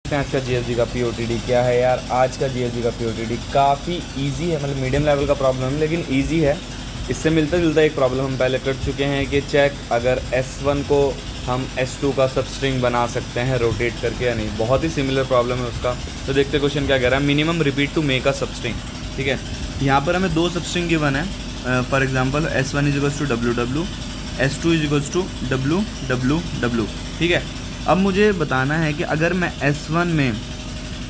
आज का जीएसडी का पीओटीडी क्या है यार। आज का जीएसडी का पीओटीडी काफ़ी इजी है, मतलब मीडियम लेवल का प्रॉब्लम है लेकिन इजी है। इससे मिलता जुलता एक प्रॉब्लम हम पहले कर चुके हैं कि चेक अगर S1 को हम S2 का सबस्ट्रिंग बना सकते हैं रोटेट करके या नहीं। बहुत ही सिमिलर प्रॉब्लम है उसका। तो देखते क्वेश्चन क्या कह रहा है। Minimum repeat to make a substring. ठीक है, यहाँ पर हमें दो सबस्ट्रिंग गिवन है। For example S1 is equals to WW, S2 is equals to WWW। ठीक है, अब मुझे बताना है कि अगर मैं S1 में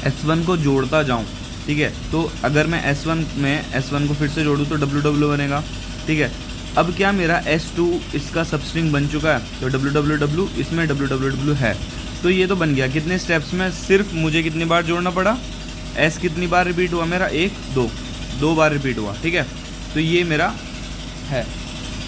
S1 को जोड़ता जाऊं, ठीक है, तो अगर मैं S1 में S1 को फिर से जोड़ूं तो WW बनेगा। ठीक है, अब क्या मेरा S2 इसका सबस्ट्रिंग बन चुका है तो WWW इसमें WWW है, तो ये तो बन गया। कितने स्टेप्स में सिर्फ मुझे कितनी बार जोड़ना पड़ा, S कितनी बार रिपीट हुआ मेरा, 1 2 बार रिपीट हुआ। ठीक है, तो ये मेरा है।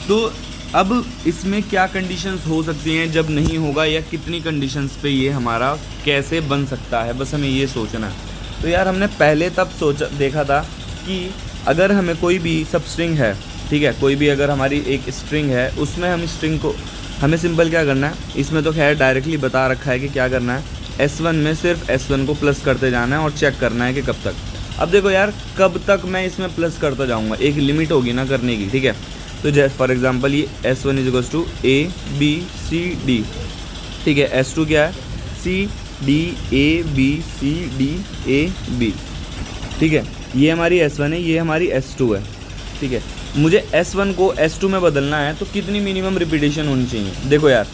तो अब इसमें क्या कंडीशंस हो सकती हैं जब नहीं होगा, या कितनी कंडीशंस पे ये हमारा कैसे बन सकता है, बस हमें ये सोचना है। तो यार हमने पहले तब देखा था कि अगर हमें कोई भी सबस्ट्रिंग है, ठीक है, कोई भी अगर हमारी एक स्ट्रिंग है उसमें हम स्ट्रिंग को हमें सिंपल क्या करना है, इसमें तो खैर डायरेक्टली बता रखा है कि क्या करना है। S1 में सिर्फ S1 को प्लस करते जाना है और चेक करना है कि कब तक। अब देखो यार, कब तक मैं इसमें प्लस करता जाऊँगा, एक लिमिट होगी ना करने की। ठीक है, तो जैसे फॉर एग्जांपल ये S1 is equals to ABCD। ठीक है, S2 क्या है, CDABCDAB। ठीक है, ये हमारी S1 है, ये हमारी S2 है। ठीक है, मुझे S1 को S2 में बदलना है तो कितनी मिनिमम रिपीटेशन होनी चाहिए। देखो यार,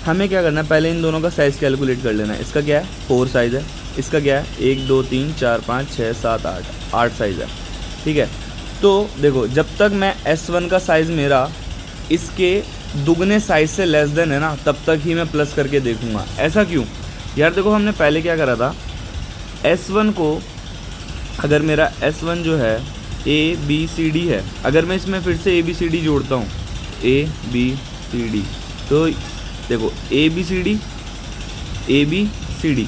हमें क्या करना है, पहले इन दोनों का साइज़ कैलकुलेट कर लेना है। इसका क्या है, 4 साइज़ है, इसका क्या है 1 2 3 4 5 6 7 8 साइज़ है। ठीक है, तो देखो जब तक मैं S1 का साइज़ मेरा इसके दुगने साइज़ से लेस देन है ना, तब तक ही मैं प्लस करके देखूंगा। ऐसा क्यों यार, देखो हमने पहले क्या करा था, S1 को अगर मेरा S1 जो है ABCD है, अगर मैं इसमें फिर से ABCD जोड़ता हूँ, ABCD, तो देखो ABCD।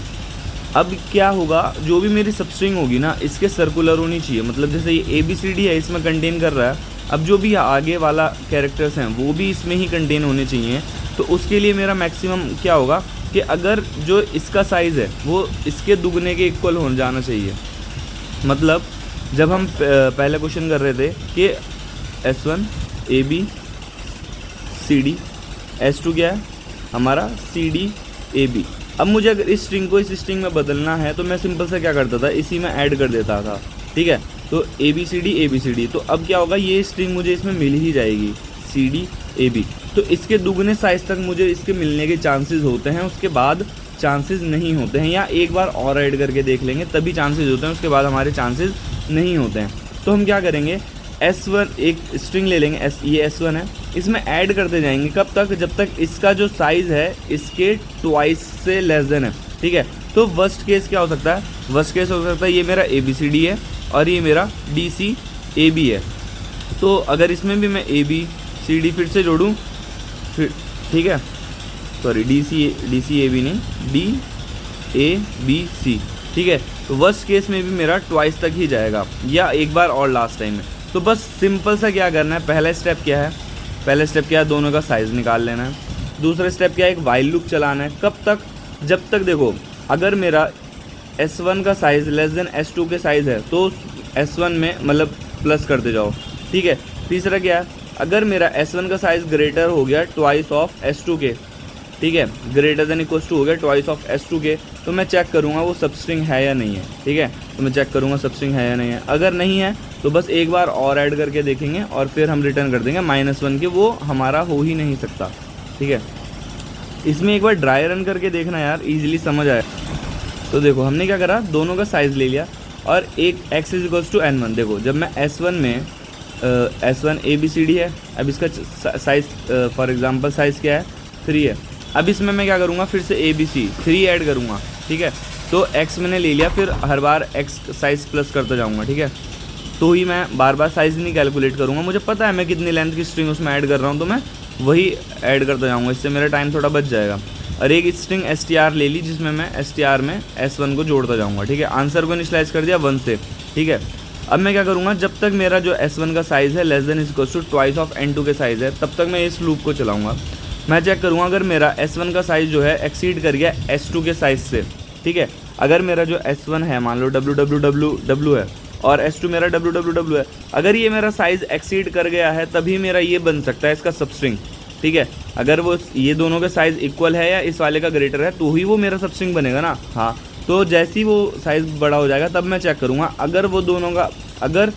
अब क्या होगा, जो भी मेरी सबस्ट्रिंग होगी ना इसके सर्कुलर होनी चाहिए। मतलब जैसे ये ABCD है, इसमें कंटेन कर रहा है, अब जो भी आगे वाला कैरेक्टर्स हैं वो भी इसमें ही कंटेन होने चाहिए। तो उसके लिए मेरा मैक्सिमम क्या होगा कि अगर जो इसका साइज़ है वो इसके दुगने के इक्वल हो जाना चाहिए। मतलब जब हम पहले क्वेश्चन कर रहे थे कि S1 ABCD, S2 क्या है हमारा CDAB। अब मुझे अगर इस स्ट्रिंग को इस स्ट्रिंग में बदलना है तो मैं सिंपल से क्या करता था, इसी में ऐड कर देता था। ठीक है, तो ABCD। तो अब क्या होगा, ये स्ट्रिंग मुझे इसमें मिल ही जाएगी, CDAB। तो इसके दुगने साइज़ तक मुझे इसके मिलने के चांसेस होते हैं, उसके बाद चांसेस नहीं होते हैं, या एक बार और ऐड करके देख लेंगे तभी चांसेस होते हैं, उसके बाद हमारे चांसेस नहीं होते हैं। तो हम क्या करेंगे, S1 एक स्ट्रिंग ले लेंगे, ये S1 है, इसमें ऐड करते जाएंगे कब तक, जब तक इसका जो साइज़ है इसके ट्वाइस से लेस देन है। ठीक है, तो वर्स्ट केस क्या हो सकता है, वर्स्ट केस हो सकता है ये मेरा ABCD है और ये मेरा DCAB है। तो अगर इसमें भी मैं ABCD फिर से जोड़ूँ, फिर ठीक है, सॉरी DCAB नहीं, DABC। ठीक है, तो वर्स्ट केस में भी मेरा ट्वाइस तक ही जाएगा, या एक बार और लास्ट टाइम में। तो बस सिंपल सा क्या करना है, पहला स्टेप क्या है, दोनों का साइज़ निकाल लेना है। दूसरा स्टेप क्या है, एक वाइल लूप चलाना है। कब तक, जब तक देखो अगर मेरा S1 का साइज़ लेस देन S2 के साइज़ है तो S1 में मतलब प्लस करते जाओ। ठीक है, तीसरा क्या है, अगर मेरा S1 का साइज़ ग्रेटर हो गया ट्वाइस ऑफ S2 के, ठीक है, ग्रेटर देन इक्वल्स टू हो गया ट्वाइस ऑफ S2 के, तो मैं चेक करूँगा वो सबस्ट्रिंग है या नहीं है। ठीक है, तो मैं चेक करूँगा सबस्ट्रिंग है या नहीं है। अगर नहीं है तो बस एक बार और ऐड करके देखेंगे और फिर हम रिटर्न कर देंगे -1 के, वो हमारा हो ही नहीं सकता। ठीक है, इसमें एक बार ड्राई रन करके देखना यार, इजीली समझ आया। तो देखो हमने क्या करा, दोनों का साइज़ ले लिया और एक x is equals to N1। देखो जब मैं S1 में S1 ABCD है, अब इसका साइज़ फॉर एग्जांपल साइज़ क्या है, 3 है। अब इसमें मैं क्या करूँगा, फिर से ABC 3 ऐड करूँगा। ठीक है, तो x मैंने ले लिया, फिर हर बार x साइज़ प्लस करता जाऊँगा। ठीक है, तो ही मैं बार बार साइज़ नहीं कैलकुलेट करूँगा, मुझे पता है मैं कितनी लेंथ की स्ट्रिंग उसमें ऐड कर रहा हूँ, तो मैं वही ऐड करता जाऊँगा, इससे मेरा टाइम थोड़ा बच जाएगा। और एक स्ट्रिंग STR ले ली जिसमें मैं STR में S1 को जोड़ता जाऊँगा। ठीक है, आंसर को इनिशियलाइज कर दिया 1 से। ठीक है, अब मैं क्या करूँगा, जब तक मेरा जो S1 का साइज़ है less than equals to twice of N2 के साइज़ है, तब तक मैं इस लूप को चलाऊँगा। मैं चेक करूँगा अगर मेरा S1 का साइज़ जो है एक्सीड कर गया S2 के साइज़ से, ठीक है। अगर मेरा जो S1 है मान लो WWW है और S2 मेरा WWW है, अगर ये मेरा साइज़ एक्सीड कर गया है तभी मेरा ये बन सकता है इसका सबस्ट्रिंग, ठीक है। अगर वो ये दोनों का साइज़ इक्वल है या इस वाले का ग्रेटर है तो ही वो मेरा सबस्ट्रिंग बनेगा ना। हाँ, तो जैसे ही वो साइज़ बड़ा हो जाएगा तब मैं चेक करूँगा। अगर वो दोनों का अगर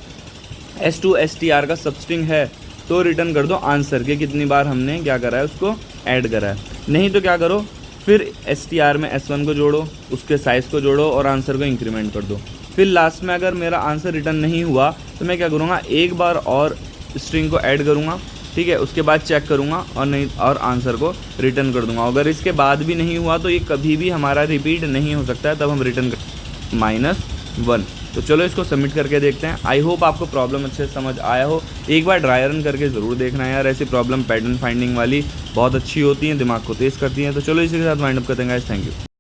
S2 STR का सबस्ट्रिंग है तो रिटर्न कर दो आंसर के कितनी बार हमने क्या करा है उसको ऐड करा है। नहीं तो क्या करो, फिर STR में S1 को जोड़ो, उसके साइज़ को जोड़ो और आंसर को इंक्रीमेंट कर दो। फिर लास्ट में अगर मेरा आंसर रिटर्न नहीं हुआ तो मैं क्या करूँगा, एक बार और स्ट्रिंग को ऐड करूँगा, ठीक है। उसके बाद चेक करूँगा और नहीं और आंसर को रिटर्न कर दूँगा। अगर इसके बाद भी नहीं हुआ तो ये कभी भी हमारा रिपीट नहीं हो सकता है, तब हम रिटर्न कर -1। तो चलो इसको सबमिट करके देखते हैं। आई होप आपको प्रॉब्लम अच्छे से समझ आया हो। एक बार ड्राई रन करके ज़रूर देखना है यार, ऐसी प्रॉब्लम पैटर्न फाइंडिंग वाली बहुत अच्छी होती हैं, दिमाग को तेज़ करती हैं। तो चलो इसी के साथ वाइंड अप करते हैं गाइस, थैंक यू।